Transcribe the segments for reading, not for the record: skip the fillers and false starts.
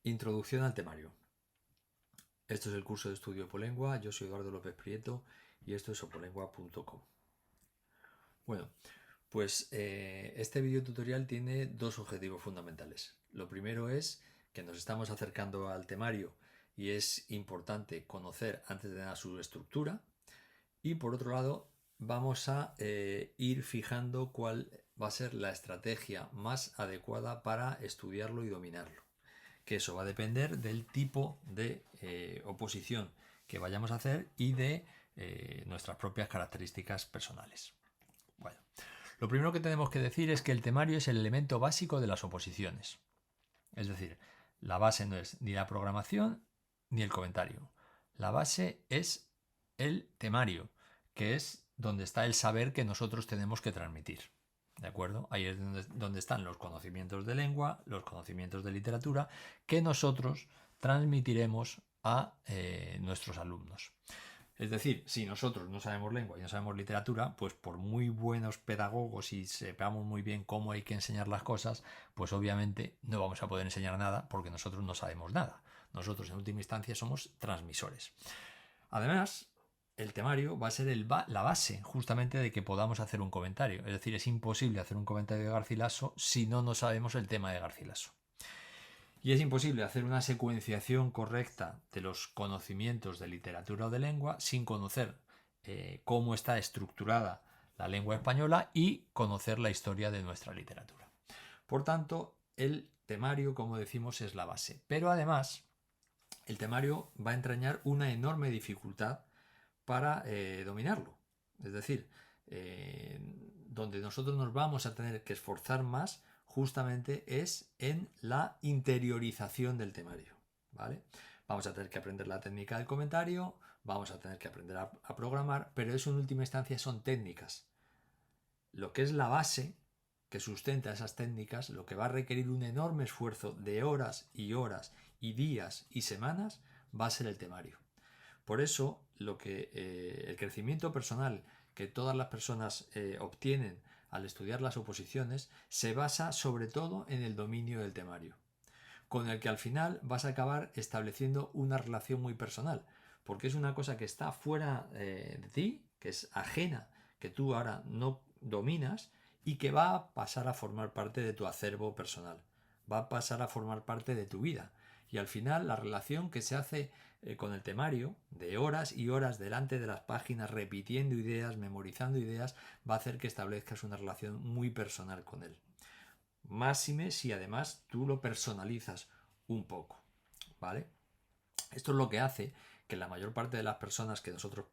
Introducción al temario. Esto es el curso de estudio Opolengua. Yo soy Eduardo López Prieto y esto es opolengua.com. Bueno, pues este video tutorial tiene dos objetivos fundamentales. Lo primero es que nos estamos acercando al temario y es importante conocer antes de nada su estructura. Y por otro lado, vamos a ir fijando cuál va a ser la estrategia más adecuada para estudiarlo y dominarlo. Que eso va a depender del tipo de oposición que vayamos a hacer y de nuestras propias características personales. Bueno, lo primero que tenemos que decir es que el temario es el elemento básico de las oposiciones. Es decir, la base no es ni la programación ni el comentario. La base es el temario, que es donde está el saber que nosotros tenemos que transmitir. ¿De acuerdo? Ahí es donde están los conocimientos de lengua, los conocimientos de literatura, que nosotros transmitiremos a nuestros alumnos. Es decir, si nosotros no sabemos lengua y no sabemos literatura, pues por muy buenos pedagogos y sepamos muy bien cómo hay que enseñar las cosas, pues obviamente no vamos a poder enseñar nada porque nosotros no sabemos nada. Nosotros en última instancia somos transmisores. Además, el temario va a ser la base justamente de que podamos hacer un comentario. Es decir, es imposible hacer un comentario de Garcilaso si no sabemos el tema de Garcilaso. Y es imposible hacer una secuenciación correcta de los conocimientos de literatura o de lengua sin conocer cómo está estructurada la lengua española y conocer la historia de nuestra literatura. Por tanto, el temario, como decimos, es la base. Pero además, el temario va a entrañar una enorme dificultad para dominarlo. Es decir, donde nosotros nos vamos a tener que esforzar más justamente es en la interiorización del temario. ¿Vale? Vamos a tener que aprender la técnica del comentario, vamos a tener que aprender a programar, pero eso en última instancia son técnicas. Lo que es la base que sustenta esas técnicas, lo que va a requerir un enorme esfuerzo de horas y horas y días y semanas, va a ser el temario. Por eso, el crecimiento personal que todas las personas obtienen al estudiar las oposiciones se basa sobre todo en el dominio del temario, con el que al final vas a acabar estableciendo una relación muy personal, porque es una cosa que está fuera de ti, que es ajena, que tú ahora no dominas y que va a pasar a formar parte de tu acervo personal, va a pasar a formar parte de tu vida. Y al final la relación que se hace con el temario, de horas y horas delante de las páginas, repitiendo ideas, memorizando ideas, va a hacer que establezcas una relación muy personal con él. Máxime si además tú lo personalizas un poco, ¿vale? Esto es lo que hace que la mayor parte de las personas que nosotros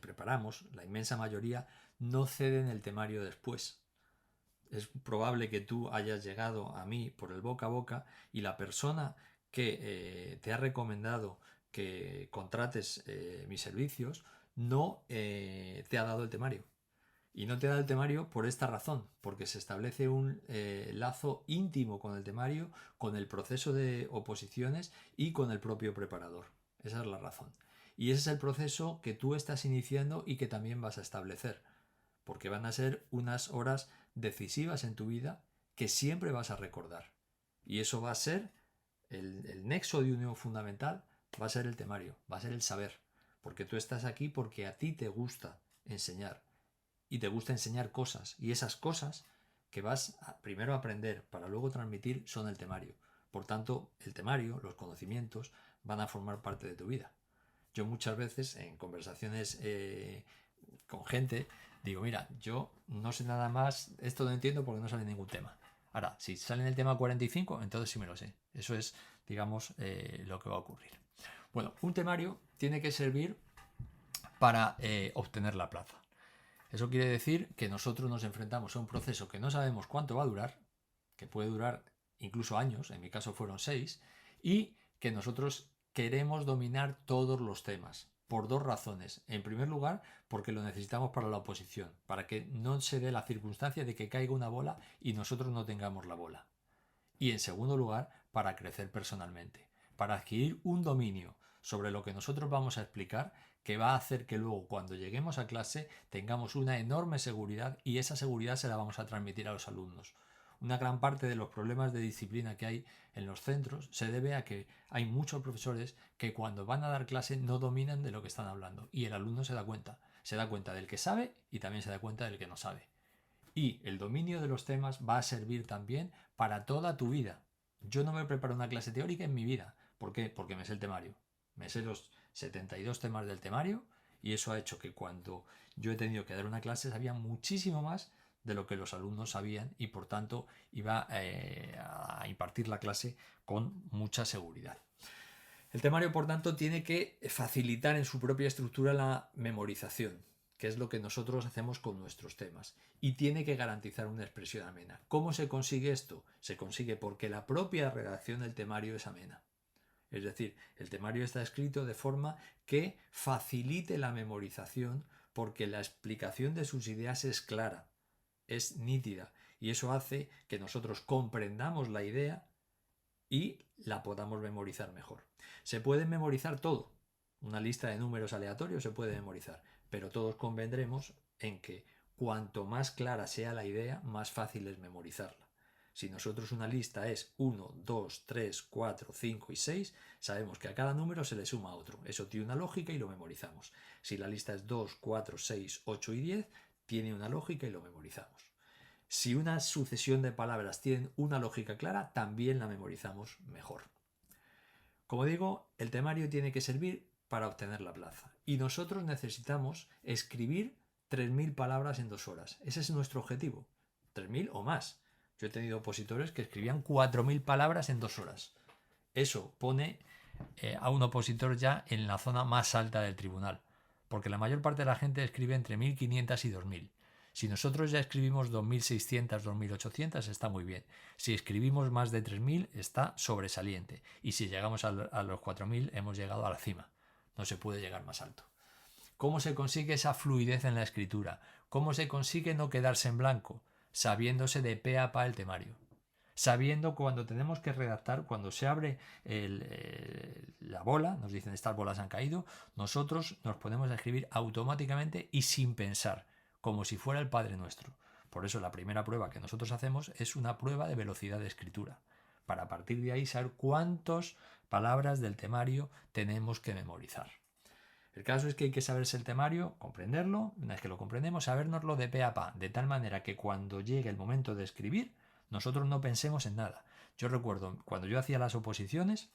preparamos, la inmensa mayoría, no ceden el temario después. Es probable que tú hayas llegado a mí por el boca a boca y la persona que te ha recomendado que contrates mis servicios no te ha dado el temario. Y no te da el temario por esta razón, porque se establece un lazo íntimo con el temario, con el proceso de oposiciones y con el propio preparador. Esa es la razón. Y ese es el proceso que tú estás iniciando y que también vas a establecer, porque van a ser unas horas decisivas en tu vida que siempre vas a recordar. Y eso va a ser el nexo de unión fundamental, va a ser el temario, va a ser el saber, porque tú estás aquí porque a ti te gusta enseñar y te gusta enseñar cosas. Y esas cosas que vas primero a aprender para luego transmitir son el temario. Por tanto, el temario, los conocimientos, van a formar parte de tu vida. Yo muchas veces en conversaciones con gente digo, mira, yo no sé nada más, esto no entiendo porque no sale ningún tema. Ahora, si sale en el tema 45, entonces sí me lo sé. Eso es, digamos, lo que va a ocurrir. Bueno, un temario tiene que servir para obtener la plaza. Eso quiere decir que nosotros nos enfrentamos a un proceso que no sabemos cuánto va a durar, que puede durar incluso años, en mi caso fueron 6, y que nosotros queremos dominar todos los temas, por dos razones. En primer lugar, porque lo necesitamos para la oposición, para que no se dé la circunstancia de que caiga una bola y nosotros no tengamos la bola. Y en segundo lugar, para crecer personalmente, para adquirir un dominio sobre lo que nosotros vamos a explicar que va a hacer que luego cuando lleguemos a clase tengamos una enorme seguridad y esa seguridad se la vamos a transmitir a los alumnos. una gran parte de los problemas de disciplina que hay en los centros se debe a que hay muchos profesores que cuando van a dar clase no dominan de lo que están hablando y el alumno se da cuenta del que sabe y también se da cuenta del que no sabe. Y el dominio de los temas va a servir también para toda tu vida. Yo no me preparo una clase teórica en mi vida. ¿Por qué? Porque me sé el temario. Me sé los 72 temas del temario y eso ha hecho que cuando yo he tenido que dar una clase sabía muchísimo más de lo que los alumnos sabían y por tanto iba a impartir la clase con mucha seguridad. El temario, por tanto, tiene que facilitar en su propia estructura la memorización, que es lo que nosotros hacemos con nuestros temas, y tiene que garantizar una expresión amena. ¿Cómo se consigue esto? Se consigue porque la propia redacción del temario es amena. Es decir, el temario está escrito de forma que facilite la memorización porque la explicación de sus ideas es clara, es nítida, y eso hace que nosotros comprendamos la idea y la podamos memorizar mejor. Se puede memorizar todo. Una lista de números aleatorios se puede memorizar, pero todos convendremos en que cuanto más clara sea la idea, más fácil es memorizarla. Si nosotros una lista es 1, 2, 3, 4, 5 y 6, sabemos que a cada número se le suma otro. Eso tiene una lógica y lo memorizamos. Si la lista es 2, 4, 6, 8 y 10, tiene una lógica y lo memorizamos. Si una sucesión de palabras tienen una lógica clara, también la memorizamos mejor. Como digo, el temario tiene que servir para obtener la plaza. Y nosotros necesitamos escribir 3.000 palabras en 2 horas. Ese es nuestro objetivo. 3.000 o más. Yo he tenido opositores que escribían 4.000 palabras en 2 horas. Eso pone a un opositor ya en la zona más alta del tribunal. Porque la mayor parte de la gente escribe entre 1.500 y 2.000. Si nosotros ya escribimos 2.600, 2.800 está muy bien. Si escribimos más de 3.000 está sobresaliente. Y si llegamos a los 4.000 hemos llegado a la cima. No se puede llegar más alto. ¿Cómo se consigue esa fluidez en la escritura? ¿Cómo se consigue no quedarse en blanco? Sabiéndose de pe a pa el temario. Sabiendo cuando tenemos que redactar, cuando se abre la bola, nos dicen estas bolas han caído, nosotros nos ponemos a escribir automáticamente y sin pensar, como si fuera el Padre Nuestro. Por eso la primera prueba que nosotros hacemos es una prueba de velocidad de escritura, para a partir de ahí saber cuántas palabras del temario tenemos que memorizar. El caso es que hay que saberse el temario, comprenderlo, una vez que lo comprendemos, sabérnoslo de pe a pa, de tal manera que cuando llegue el momento de escribir, nosotros no pensemos en nada. Yo recuerdo cuando yo hacía las oposiciones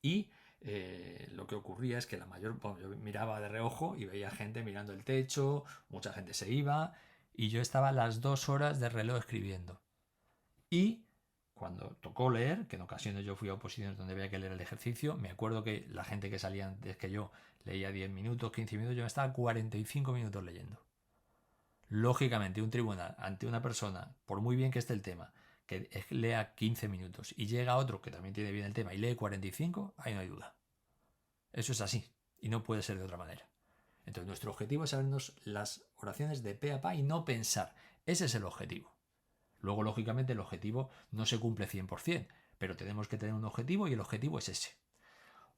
y lo que ocurría es que yo miraba de reojo y veía gente mirando el techo, mucha gente se iba y yo estaba las 2 horas de reloj escribiendo. Y cuando tocó leer, que en ocasiones yo fui a oposiciones donde había que leer el ejercicio, me acuerdo que la gente que salía antes que yo leía 10 minutos, 15 minutos, yo me estaba 45 minutos leyendo. Lógicamente, un tribunal ante una persona, por muy bien que esté el tema, que lea 15 minutos y llega otro que también tiene bien el tema y lee 45, ahí no hay duda. Eso es así y no puede ser de otra manera. Entonces, nuestro objetivo es sabernos las oraciones de pe a pa y no pensar. Ese es el objetivo. Luego, lógicamente, el objetivo no se cumple 100%, pero tenemos que tener un objetivo y el objetivo es ese.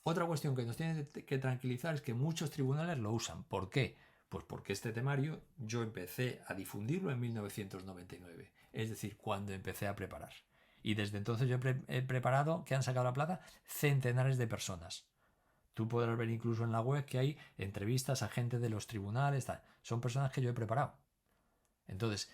Otra cuestión que nos tiene que tranquilizar es que muchos tribunales lo usan. ¿Por qué? Pues porque este temario yo empecé a difundirlo en 1999, es decir, cuando empecé a preparar. Y desde entonces yo he preparado, que han sacado a la plaza, centenares de personas. Tú podrás ver incluso en la web que hay entrevistas a gente de los tribunales, tal. Son personas que yo he preparado. Entonces,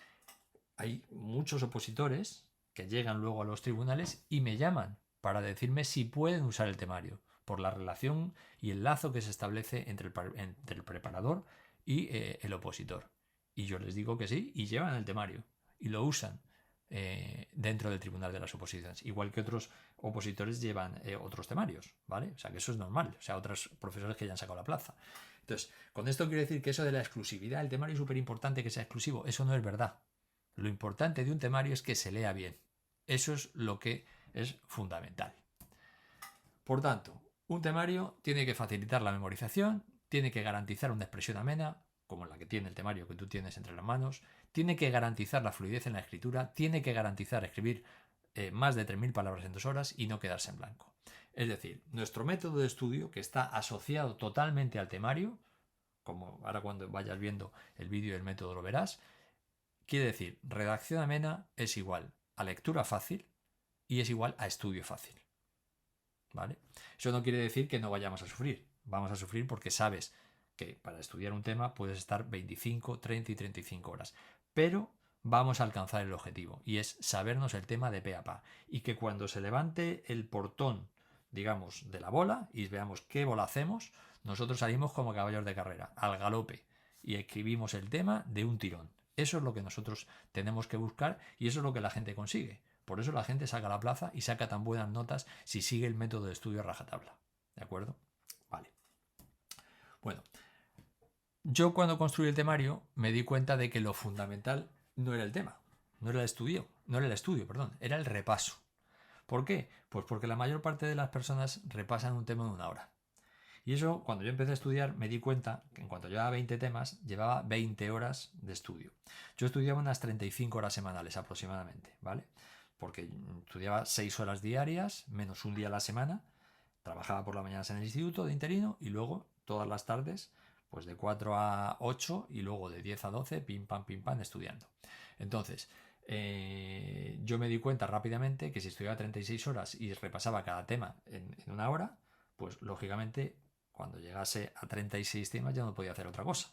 hay muchos opositores que llegan luego a los tribunales y me llaman para decirme si pueden usar el temario, por la relación y el lazo que se establece entre el preparador y el opositor. Y yo les digo que sí y llevan el temario y lo usan dentro del tribunal de las oposiciones, igual que otros opositores llevan otros temarios, ¿vale? O sea que eso es normal, o sea, otros profesores que ya han sacado la plaza. Entonces, con esto quiero decir que eso de la exclusividad, el temario es súper importante que sea exclusivo, eso no es verdad. Lo importante de un temario es que se lea bien. Eso es lo que es fundamental. Por tanto, un temario tiene que facilitar la memorización, tiene que garantizar una expresión amena, como la que tiene el temario que tú tienes entre las manos, tiene que garantizar la fluidez en la escritura, tiene que garantizar escribir más de 3.000 palabras en 2 horas y no quedarse en blanco. Es decir, nuestro método de estudio, que está asociado totalmente al temario, como ahora cuando vayas viendo el vídeo del método lo verás, quiere decir, redacción amena es igual a lectura fácil y es igual a estudio fácil. ¿Vale? Eso no quiere decir que no vayamos a sufrir. Vamos a sufrir porque sabes que para estudiar un tema puedes estar 25, 30 y 35 horas. Pero vamos a alcanzar el objetivo y es sabernos el tema de pe a pa. Y que cuando se levante el portón, digamos, de la bola y veamos qué bola hacemos, nosotros salimos como caballos de carrera, al galope, y escribimos el tema de un tirón. Eso es lo que nosotros tenemos que buscar y eso es lo que la gente consigue. Por eso la gente saca la plaza y saca tan buenas notas si sigue el método de estudio a rajatabla. ¿De acuerdo? Vale. Bueno, yo cuando construí el temario me di cuenta de que lo fundamental no era el tema, no era el estudio, era el repaso. ¿Por qué? Pues porque la mayor parte de las personas repasan un tema en una hora. Y eso, cuando yo empecé a estudiar, me di cuenta que en cuanto llevaba 20 temas, llevaba 20 horas de estudio. Yo estudiaba unas 35 horas semanales aproximadamente, ¿vale? Porque estudiaba 6 horas diarias, menos un día a la semana. Trabajaba por las mañanas en el instituto de interino y luego todas las tardes, pues de 4 a 8 y luego de 10 a 12, pim pam, estudiando. Entonces, yo me di cuenta rápidamente que si estudiaba 36 horas y repasaba cada tema en una hora, pues lógicamente cuando llegase a 36 temas ya no podía hacer otra cosa.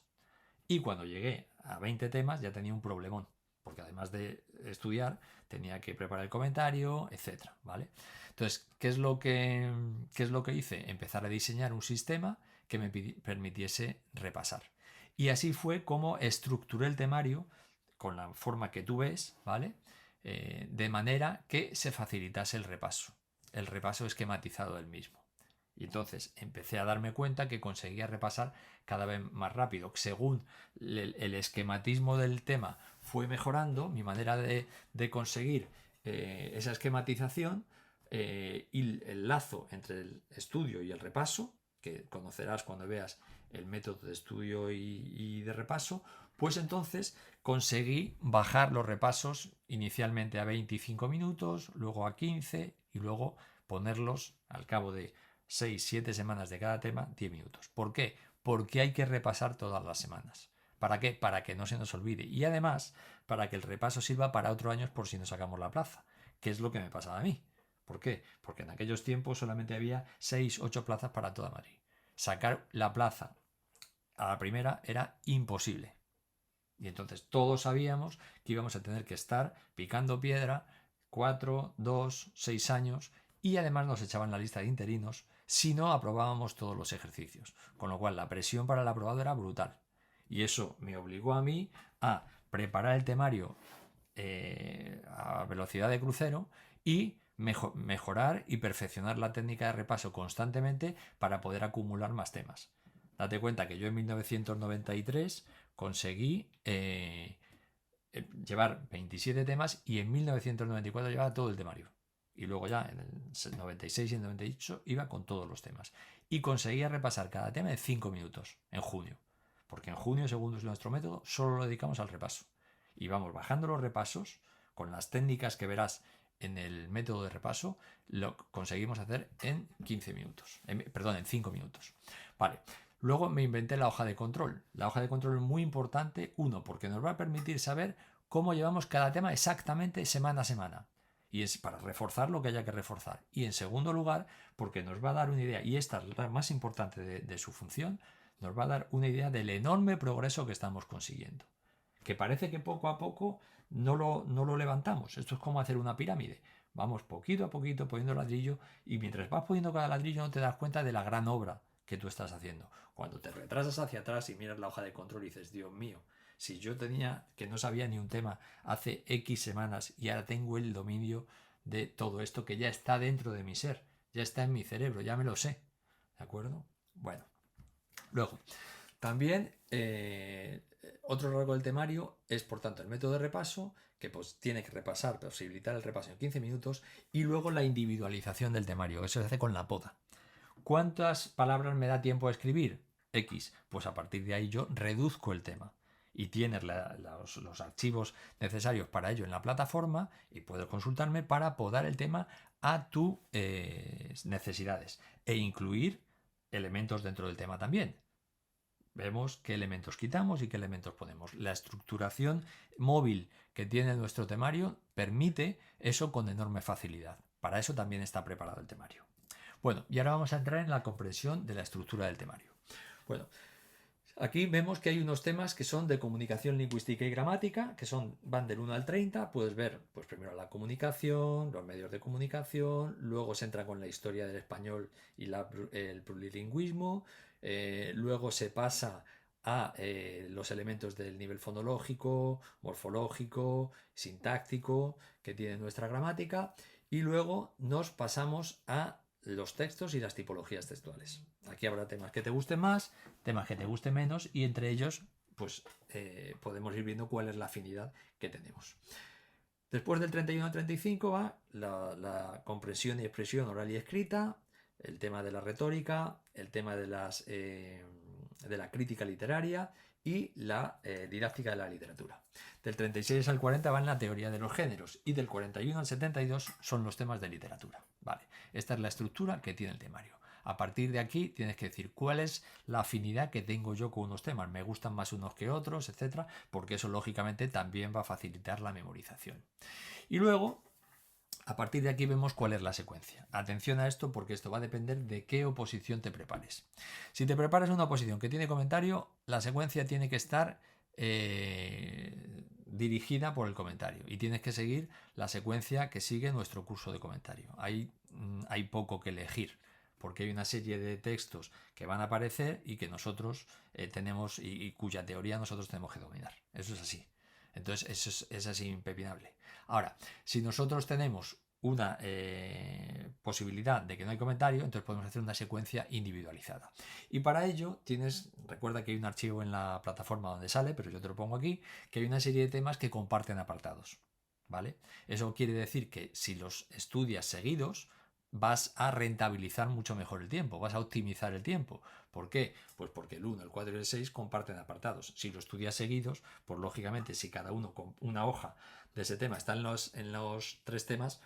Y cuando llegué a 20 temas ya tenía un problemón, porque además de estudiar tenía que preparar el comentario, etcétera, ¿vale? Entonces, ¿qué es lo que hice? Empezar a diseñar un sistema que me permitiese repasar. Y así fue como estructuré el temario con la forma que tú ves, ¿vale? De manera que se facilitase el repaso esquematizado del mismo. Y entonces empecé a darme cuenta que conseguía repasar cada vez más rápido. Según el esquematismo del tema fue mejorando, mi manera de conseguir esa esquematización y el lazo entre el estudio y el repaso, que conocerás cuando veas el método de estudio y de repaso, pues entonces conseguí bajar los repasos inicialmente a 25 minutos, luego a 15 y luego ponerlos al cabo de 6-7 semanas de cada tema, 10 minutos. ¿Por qué? Porque hay que repasar todas las semanas. ¿Para qué? Para que no se nos olvide. Y además, para que el repaso sirva para otros años por si no sacamos la plaza, que es lo que me pasaba a mí. ¿Por qué? Porque en aquellos tiempos solamente había 6-8 plazas para toda Madrid. Sacar la plaza a la primera era imposible. Y entonces todos sabíamos que íbamos a tener que estar picando piedra 4, 2, 6 años y además nos echaban la lista de interinos si no aprobábamos todos los ejercicios. Con lo cual la presión para el aprobado era brutal. Y eso me obligó a mí a preparar el temario a velocidad de crucero y mejorar y perfeccionar la técnica de repaso constantemente para poder acumular más temas. Date cuenta que yo en 1993 conseguí llevar 27 temas y en 1994 llevaba todo el temario. Y luego ya en el 96 y el 98 iba con todos los temas. Y conseguía repasar cada tema en 5 minutos en junio. Porque en junio, según nuestro método, solo lo dedicamos al repaso. Y vamos bajando los repasos con las técnicas que verás en el método de repaso, lo conseguimos hacer en 15 minutos. Perdón, en 5 minutos. Vale. Luego me inventé la hoja de control. La hoja de control es muy importante, uno, porque nos va a permitir saber cómo llevamos cada tema exactamente semana a semana. Y es para reforzar lo que haya que reforzar. Y en segundo lugar, porque nos va a dar una idea, y esta es la más importante de su función, nos va a dar una idea del enorme progreso que estamos consiguiendo. Que parece que poco a poco no lo levantamos. Esto es como hacer una pirámide. Vamos poquito a poquito poniendo ladrillo y mientras vas poniendo cada ladrillo no te das cuenta de la gran obra que tú estás haciendo. Cuando te retrasas hacia atrás y miras la hoja de control y dices, Dios mío, si yo tenía que no sabía ni un tema hace X semanas y ahora tengo el dominio de todo esto que ya está dentro de mi ser, ya está en mi cerebro, ya me lo sé. ¿De acuerdo? Bueno. Luego, también otro rasgo del temario es, por tanto, el método de repaso, que pues tiene que repasar, posibilitar el repaso en 15 minutos, y luego la individualización del temario, eso se hace con la poda. ¿Cuántas palabras me da tiempo a escribir? X. Pues a partir de ahí yo reduzco el tema. Y tienes los archivos necesarios para ello en la plataforma y puedes consultarme para podar el tema a tus necesidades e incluir elementos dentro del tema también. Vemos qué elementos quitamos y qué elementos ponemos. La estructuración móvil que tiene nuestro temario permite eso con enorme facilidad. Para eso también está preparado el temario. Bueno, y ahora vamos a entrar en la comprensión de la estructura del temario. Bueno, aquí vemos que hay unos temas que son de comunicación lingüística y gramática, que van del 1 al 30. Puedes ver, pues primero la comunicación, los medios de comunicación, luego se entra con la historia del español y el plurilingüismo, luego se pasa a los elementos del nivel fonológico, morfológico, sintáctico que tiene nuestra gramática, y luego nos pasamos a los textos y las tipologías textuales. Aquí habrá temas que te gusten más, temas que te gusten menos, y entre ellos pues podemos ir viendo cuál es la afinidad que tenemos. Después del 31 al 35 va la comprensión y expresión oral y escrita, el tema de la retórica, el tema de la crítica literaria y la didáctica de la literatura. Del 36 al 40 van la teoría de los géneros, y del 41 al 72 son los temas de literatura. Vale, esta es la estructura que tiene el temario. A partir de aquí tienes que decir cuál es la afinidad que tengo yo con unos temas. Me gustan más unos que otros, etcétera, porque eso lógicamente también va a facilitar la memorización. Y luego, a partir de aquí vemos cuál es la secuencia. Atención a esto, porque esto va a depender de qué oposición te prepares. Si te preparas una oposición que tiene comentario, la secuencia tiene que estar dirigida por el comentario, y tienes que seguir la secuencia que sigue nuestro curso de comentario. Hay poco que elegir, porque hay una serie de textos que van a aparecer y que nosotros tenemos y cuya teoría nosotros tenemos que dominar. Eso es así. Entonces, eso es así impepinable. Ahora, si nosotros tenemos una posibilidad de que no hay comentario, entonces podemos hacer una secuencia individualizada. Y para ello recuerda que hay un archivo en la plataforma donde sale, pero yo te lo pongo aquí, que hay una serie de temas que comparten apartados, ¿vale? Eso quiere decir que si los estudias seguidos, vas a rentabilizar mucho mejor el tiempo, vas a optimizar el tiempo. ¿Por qué? Pues porque el 1, el 4 y el 6 comparten apartados. Si lo estudias seguidos, pues lógicamente si cada uno con una hoja de ese tema está en los 3 temas,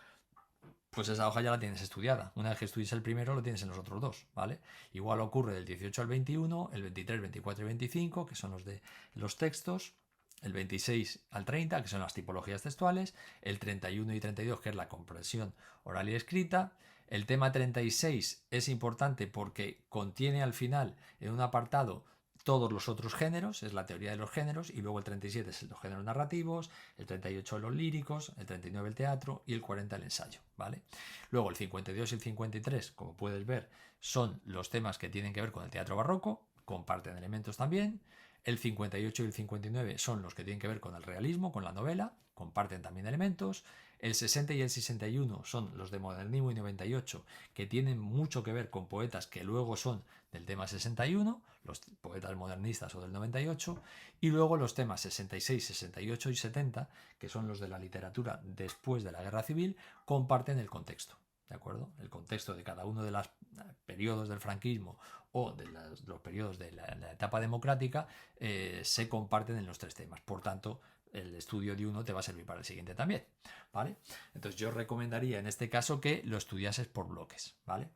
pues esa hoja ya la tienes estudiada. Una vez que estudies el primero, lo tienes en los otros 2, ¿vale? Igual ocurre del 18 al 21, el 23, 24 y 25, que son los de los textos, el 26 al 30, que son las tipologías textuales, el 31 y 32, que es la comprensión oral y escrita. El tema 36 es importante porque contiene al final, en un apartado, todos los otros géneros, es la teoría de los géneros, y luego el 37 es los géneros narrativos, el 38 los líricos, el 39 el teatro y el 40 el ensayo, ¿vale? Luego el 52 y el 53, como puedes ver, son los temas que tienen que ver con el teatro barroco, comparten elementos también. El 58 y el 59 son los que tienen que ver con el realismo, con la novela, comparten también elementos. El 60 y el 61 son los de modernismo y 98, que tienen mucho que ver con poetas que luego son del tema 61, los poetas modernistas o del 98, y luego los temas 66, 68 y 70, que son los de la literatura después de la Guerra Civil, comparten el contexto, ¿de acuerdo? El contexto de cada uno de los periodos del franquismo o de los periodos de la etapa democrática se comparten en los 3 temas. Por tanto, el estudio de uno te va a servir para el siguiente también, ¿vale? Entonces yo recomendaría en este caso que lo estudiases por bloques, ¿vale?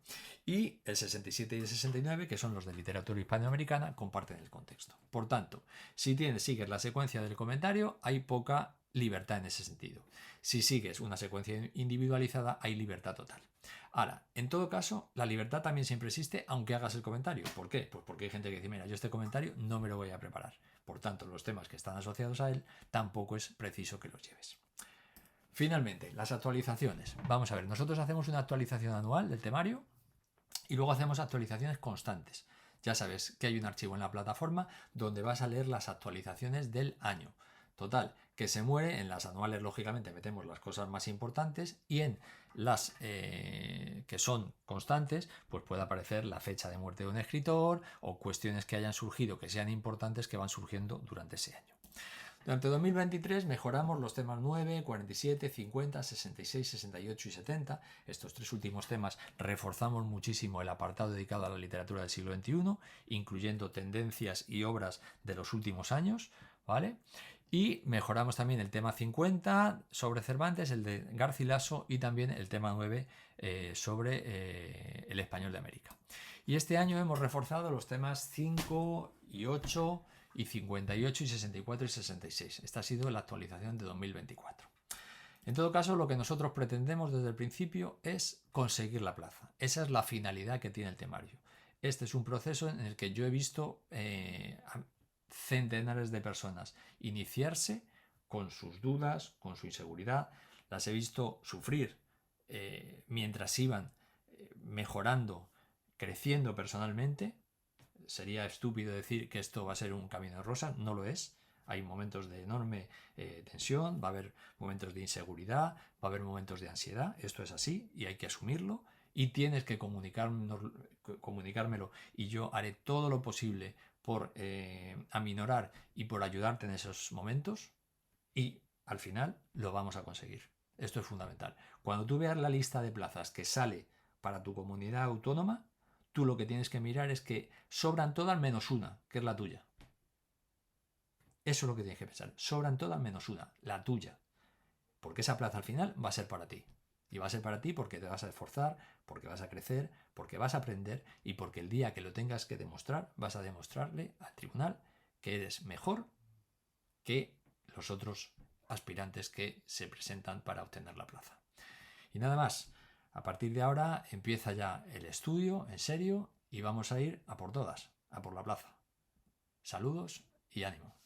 Y el 67 y el 69, que son los de literatura hispanoamericana, comparten el contexto. Por tanto, si sigues la secuencia del comentario, hay poca libertad en ese sentido. Si sigues una secuencia individualizada, hay libertad total. Ahora, en todo caso, la libertad también siempre existe aunque hagas el comentario. ¿Por qué? Pues porque hay gente que dice, mira, yo este comentario no me lo voy a preparar. Por tanto, los temas que están asociados a él tampoco es preciso que los lleves. Finalmente, las actualizaciones. Vamos a ver, nosotros hacemos una actualización anual del temario y luego hacemos actualizaciones constantes. Ya sabes que hay un archivo en la plataforma donde vas a leer las actualizaciones del año. Total, que se muere. En las anuales, lógicamente, metemos las cosas más importantes, y en las que son constantes, pues puede aparecer la fecha de muerte de un escritor o cuestiones que hayan surgido que sean importantes que van surgiendo durante ese año. Durante 2023 mejoramos los temas 9, 47, 50, 66, 68 y 70. Estos 3 últimos temas reforzamos muchísimo el apartado dedicado a la literatura del siglo XXI, incluyendo tendencias y obras de los últimos años, ¿vale? Y mejoramos también el tema 50 sobre Cervantes, el de Garcilaso, y también el tema 9 sobre el español de América. Y este año hemos reforzado los temas 5 y 8 y 58 y 64 y 66. Esta ha sido la actualización de 2024. En todo caso, lo que nosotros pretendemos desde el principio es conseguir la plaza. Esa es la finalidad que tiene el temario. Este es un proceso en el que yo he visto a centenares de personas iniciarse con sus dudas, con su inseguridad. Las he visto sufrir mientras iban mejorando, creciendo personalmente. Sería estúpido decir que esto va a ser un camino de rosa, no lo es. Hay momentos de enorme tensión, va a haber momentos de inseguridad, va a haber momentos de ansiedad, esto es así y hay que asumirlo y tienes que comunicármelo y yo haré todo lo posible por aminorar y por ayudarte en esos momentos y al final lo vamos a conseguir. Esto es fundamental. Cuando tú veas la lista de plazas que sale para tu comunidad autónoma, tú lo que tienes que mirar es que sobran todas menos una, que es la tuya. Eso es lo que tienes que pensar. Sobran todas menos una, la tuya. Porque esa plaza al final va a ser para ti. Y va a ser para ti porque te vas a esforzar, porque vas a crecer, porque vas a aprender y porque el día que lo tengas que demostrar, vas a demostrarle al tribunal que eres mejor que los otros aspirantes que se presentan para obtener la plaza. Y nada más. A partir de ahora empieza ya el estudio en serio y vamos a ir a por todas, a por la plaza. Saludos y ánimo.